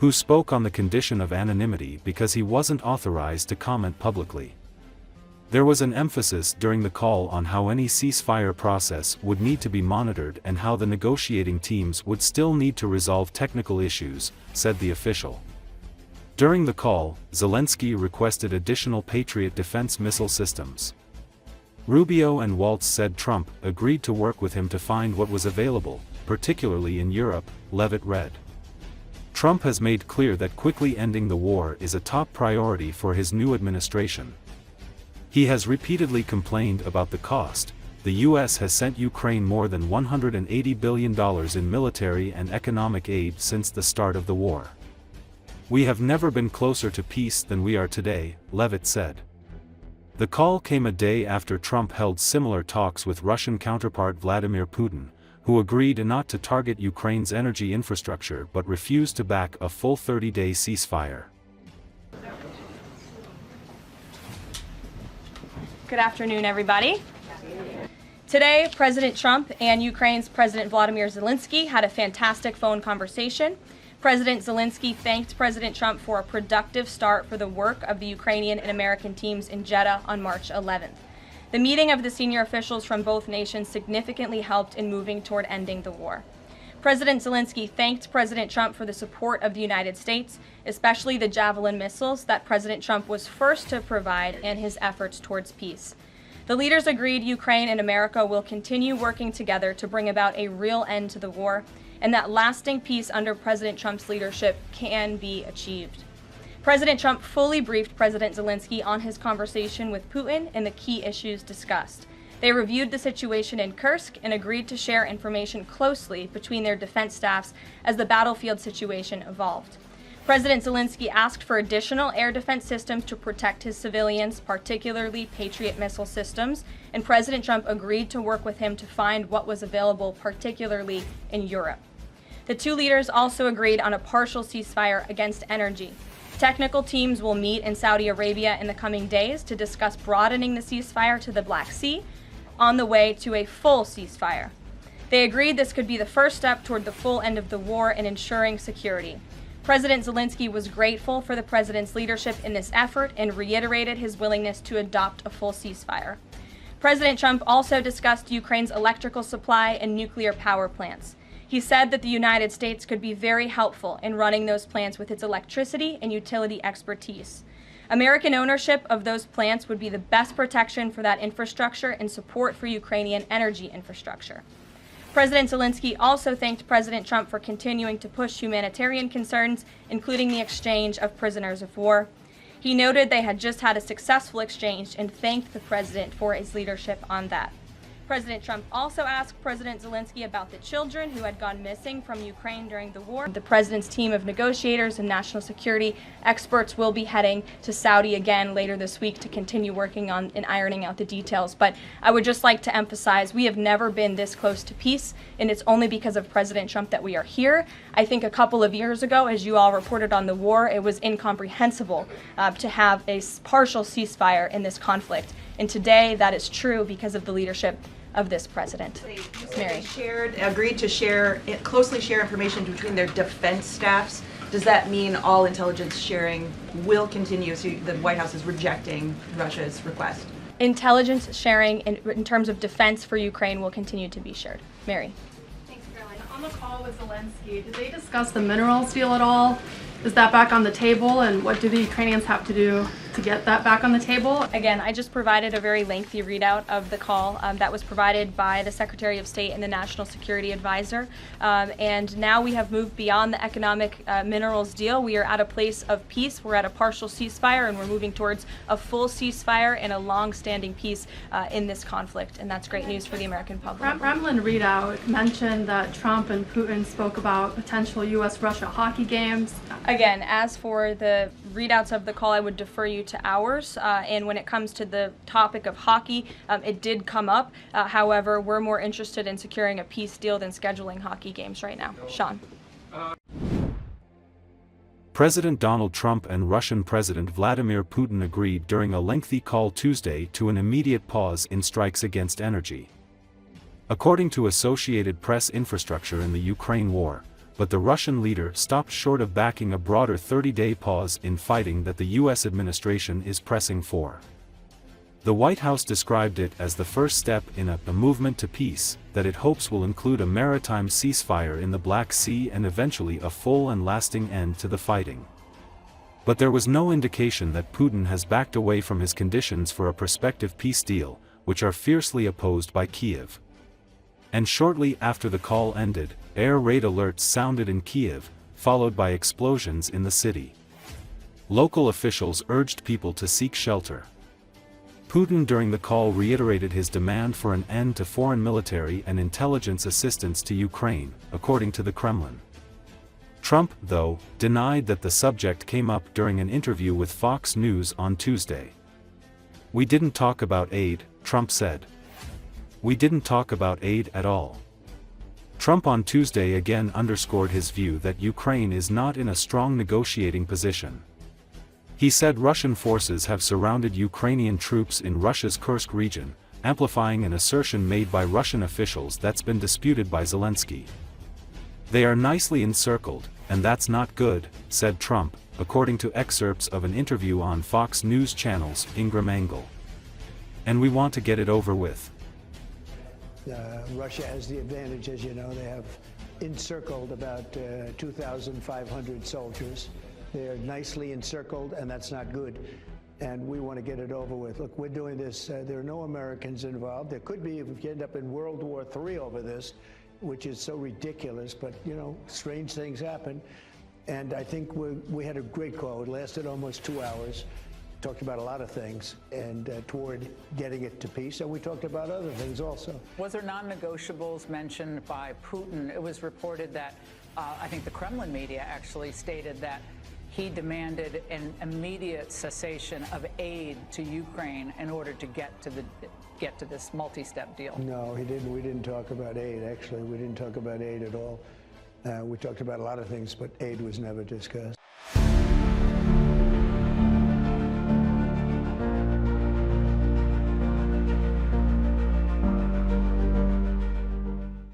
who spoke on the condition of anonymity because he wasn't authorized to comment publicly. There was an emphasis during the call on how any ceasefire process would need to be monitored and how the negotiating teams would still need to resolve technical issues, said the official. During the call, Zelensky requested additional Patriot defense missile systems. Rubio and Waltz said Trump agreed to work with him to find what was available, particularly in Europe, Leavitt read. Trump has made clear that quickly ending the war is a top priority for his new administration. He has repeatedly complained about the cost. The U.S. has sent Ukraine more than $180 billion in military and economic aid since the start of the war. We have never been closer to peace than we are today, Leavitt said. The call came a day after Trump held similar talks with Russian counterpart Vladimir Putin, who agreed not to target Ukraine's energy infrastructure but refused to back a full 30-day ceasefire. Good afternoon, everybody. Today, President Trump and Ukraine's President Volodymyr Zelensky had a fantastic phone conversation. President Zelensky thanked President Trump for a productive start for the work of the Ukrainian and American teams in Jeddah on March 11th. The meeting of the senior officials from both nations significantly helped in moving toward ending the war. President Zelensky thanked President Trump for the support of the United States, especially the Javelin missiles that President Trump was first to provide and his efforts towards peace. The leaders agreed Ukraine and America will continue working together to bring about a real end to the war, and that lasting peace under President Trump's leadership can be achieved. President Trump fully briefed President Zelensky on his conversation with Putin and the key issues discussed. They reviewed the situation in Kursk and agreed to share information closely between their defense staffs as the battlefield situation evolved. President Zelensky asked for additional air defense systems to protect his civilians, particularly Patriot missile systems, and President Trump agreed to work with him to find what was available, particularly in Europe. The two leaders also agreed on a partial ceasefire against energy. Technical teams will meet in Saudi Arabia in the coming days to discuss broadening the ceasefire to the Black Sea on the way to a full ceasefire. They agreed this could be the first step toward the full end of the war and ensuring security. President Zelensky was grateful for the president's leadership in this effort and reiterated his willingness to adopt a full ceasefire. President Trump also discussed Ukraine's electrical supply and nuclear power plants. He said that the United States could be very helpful in running those plants with its electricity and utility expertise. American ownership of those plants would be the best protection for that infrastructure and support for Ukrainian energy infrastructure. President Zelensky also thanked President Trump for continuing to push humanitarian concerns, including the exchange of prisoners of war. He noted they had just had a successful exchange and thanked the president for his leadership on that. President Trump also asked President Zelensky about the children who had gone missing from Ukraine during the war. The president's team of negotiators and national security experts will be heading to Saudi again later this week to continue working on and ironing out the details. But I would just like to emphasize we have never been this close to peace, and it's only because of President Trump that we are here. I think a couple of years ago, as you all reported on the war, it was incomprehensible to have a partial ceasefire in this conflict. And today that is true because of the leadership of this president. Mary. They agreed to closely share information between their defense staffs. Does that mean all intelligence sharing will continue? So the White House is rejecting Russia's request. Intelligence sharing in terms of defense for Ukraine will continue to be shared. Mary. Thanks, Caroline. On the call with Zelensky, did they discuss the minerals deal at all? Is that back on the table, and what do the Ukrainians have to do to get that back on the table? Again, I just provided a very lengthy readout of the call that was provided by the Secretary of State and the National Security Advisor. And now we have moved beyond the economic minerals deal. We are at a place of peace. We're at a partial ceasefire, and we're moving towards a full ceasefire and a long-standing peace in this conflict. And that's great news for the American public. Kremlin readout mentioned that Trump and Putin spoke about potential U.S.-Russia hockey games. Again, as for the readouts of the call, I would defer you to ours. And when it comes to the topic of hockey, it did come up. However, we're more interested in securing a peace deal than scheduling hockey games right now. Sean. President Donald Trump and Russian President Vladimir Putin agreed during a lengthy call Tuesday to an immediate pause in strikes against energy. According to Associated Press infrastructure in the Ukraine war, but the Russian leader stopped short of backing a broader 30-day pause in fighting that the U.S. administration is pressing for. The White House described it as the first step in a movement to peace that it hopes will include a maritime ceasefire in the Black Sea and eventually a full and lasting end to the fighting. But there was no indication that Putin has backed away from his conditions for a prospective peace deal, which are fiercely opposed by Kiev. And shortly after the call ended, air raid alerts sounded in Kiev, followed by explosions in the city. Local officials urged people to seek shelter. Putin during the call reiterated his demand for an end to foreign military and intelligence assistance to Ukraine, according to the Kremlin. Trump, though, denied that the subject came up during an interview with Fox News on Tuesday. "We didn't talk about aid," Trump said. "We didn't talk about aid at all." Trump on Tuesday again underscored his view that Ukraine is not in a strong negotiating position. He said Russian forces have surrounded Ukrainian troops in Russia's Kursk region, amplifying an assertion made by Russian officials that's been disputed by Zelensky. "They are nicely encircled, and that's not good," said Trump, according to excerpts of an interview on Fox News Channel's Ingram Angle. "And we want to get it over with." Russia has the advantage, as you know. They have encircled about 2,500 soldiers. They're nicely encircled, and that's not good. And we want to get it over with. Look, we're doing this. There are no Americans involved. There could be if we end up in World War III over this, which is so ridiculous. But, you know, strange things happen. And I think we had a great call. It lasted almost 2 hours. Talked about a lot of things and toward getting it to peace, and we talked about other things also. Was there non-negotiables mentioned by Putin? It was reported that I think the Kremlin media actually stated that he demanded an immediate cessation of aid to Ukraine in order to get to this multi-step deal. No, he didn't. We didn't talk about aid. Actually, we didn't talk about aid at all. We talked about a lot of things, but aid was never discussed.